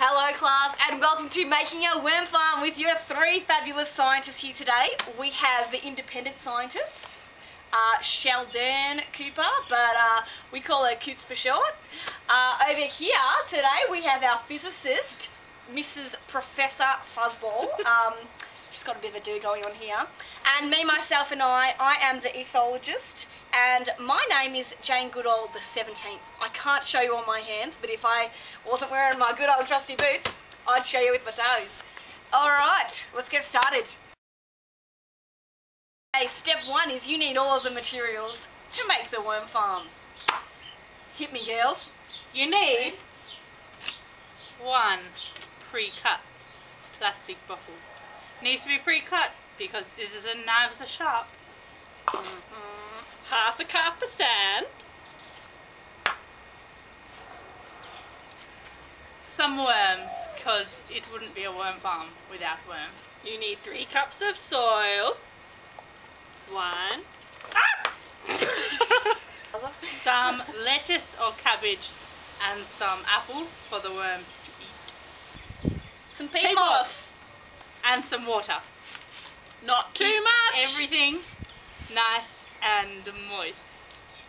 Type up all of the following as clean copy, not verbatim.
Hello class, and welcome to Making a Worm Farm with your three fabulous scientists here today. We have the independent scientist, Sheldon Cooper, but we call her Coots for short. Over here today we have our physicist, Mrs. Professor Fuzzball. She's got a bit of a do going on here. And me, myself and I am the ethologist, and my name is Jane Goodall the 17th. I can't show you on my hands, but if I wasn't wearing my good old trusty boots, I'd show you with my toes. Alright, let's get started. Okay, step one is you need all of the materials to make the worm farm. Hit me, girls. You need one pre-cut plastic bottle. Needs to be pre-cut because scissors and knives are sharp. Half a cup of sand. Some worms, because it wouldn't be a worm farm without worm. You need 3 cups of soil. 1. Some lettuce or cabbage and some apple for the worms to eat. some peat moss. And some water. Not too much. Everything nice and moist.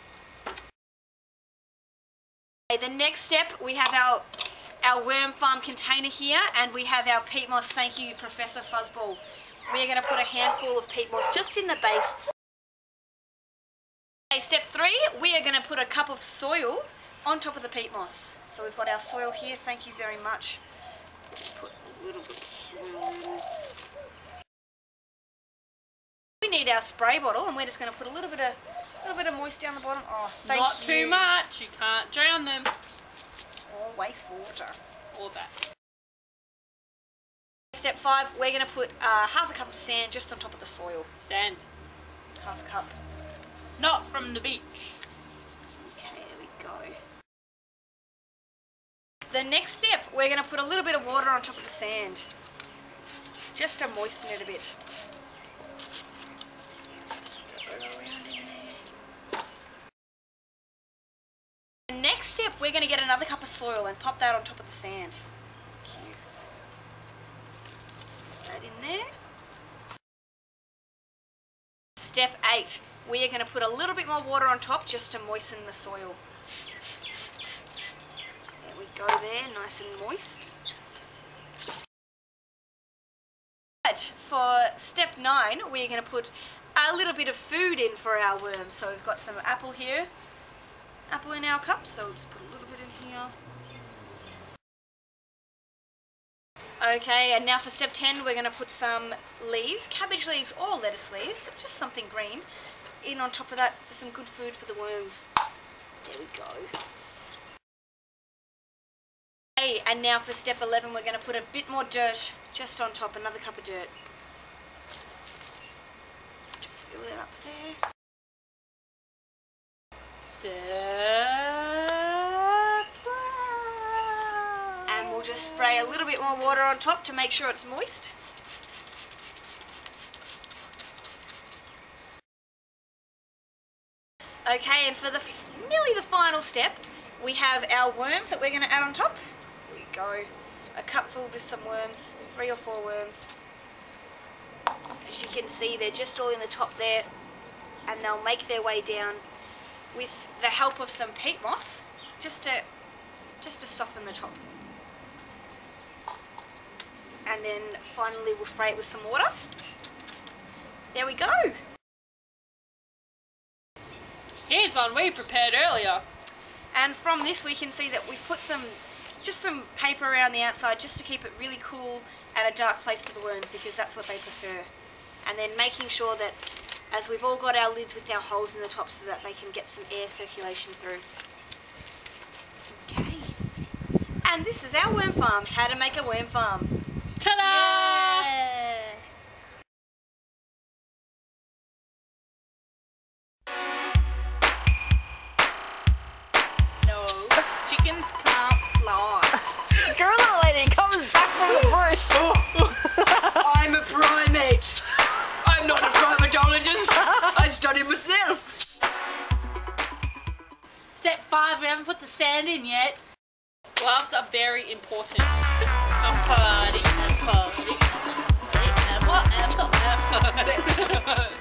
Okay, the next step, we have our worm farm container here, and we have our peat moss. Thank you, Professor Fuzzball. We're going to put a handful of peat moss just in the base. Okay, step 3, we are going to put a cup of soil on top of the peat moss. So we've got our soil here. Thank you very much. Just put a little bit of soil in. We need our spray bottle, and we're just going to put a little bit of moist down the bottom. Oh, thank you. Not too much. You can't drown them. Or waste water. Or that. Step 5, we're going to put half a cup of sand just on top of the soil. Sand. Half a cup. Not from the beach. Okay, there we go. The next step, we're going to put a little bit of water on top of the sand. Just to moisten it a bit. The next step, we're going to get another cup of soil and pop that on top of the sand. Put that in there. Step 8, we are going to put a little bit more water on top just to moisten the soil. There we go there, nice and moist. Right, for step 9, we're going to put a little bit of food in for our worms. So we've got some apple here. Apple in our cup, so we'll just put a little bit in here. Okay, and now for step 10, we're going to put some leaves, cabbage leaves or lettuce leaves, just something green, in on top of that for some good food for the worms. There we go. Okay, and now for step 11, we're going to put a bit more dirt just on top, another cup of dirt. To fill it up there. And we'll just spray a little bit more water on top to make sure it's moist. Okay, and for nearly the final step, we have our worms that we're going to add on top. Here we go. A cup full with some worms, 3 or 4 worms. As you can see, they're just all in the top there, and they'll make their way down with the help of some peat moss, just to soften the top. And then finally we'll spray it with some water. There we go. Here's one we prepared earlier. And from this we can see that we've put just some paper around the outside just to keep it really cool and a dark place for the worms, because that's what they prefer. And then making sure that as we've all got our lids with our holes in the top so that they can get some air circulation through. Okay. And this is our worm farm. How to make a worm farm. Ta-da! Yeah. No, chickens can't fly. Gorilla lady comes back from the bush. I'm a primate. I'm not a primatologist. I studied myself. Step 5, we haven't put the sand in yet. Gloves are very important. Party and party and party and party and party.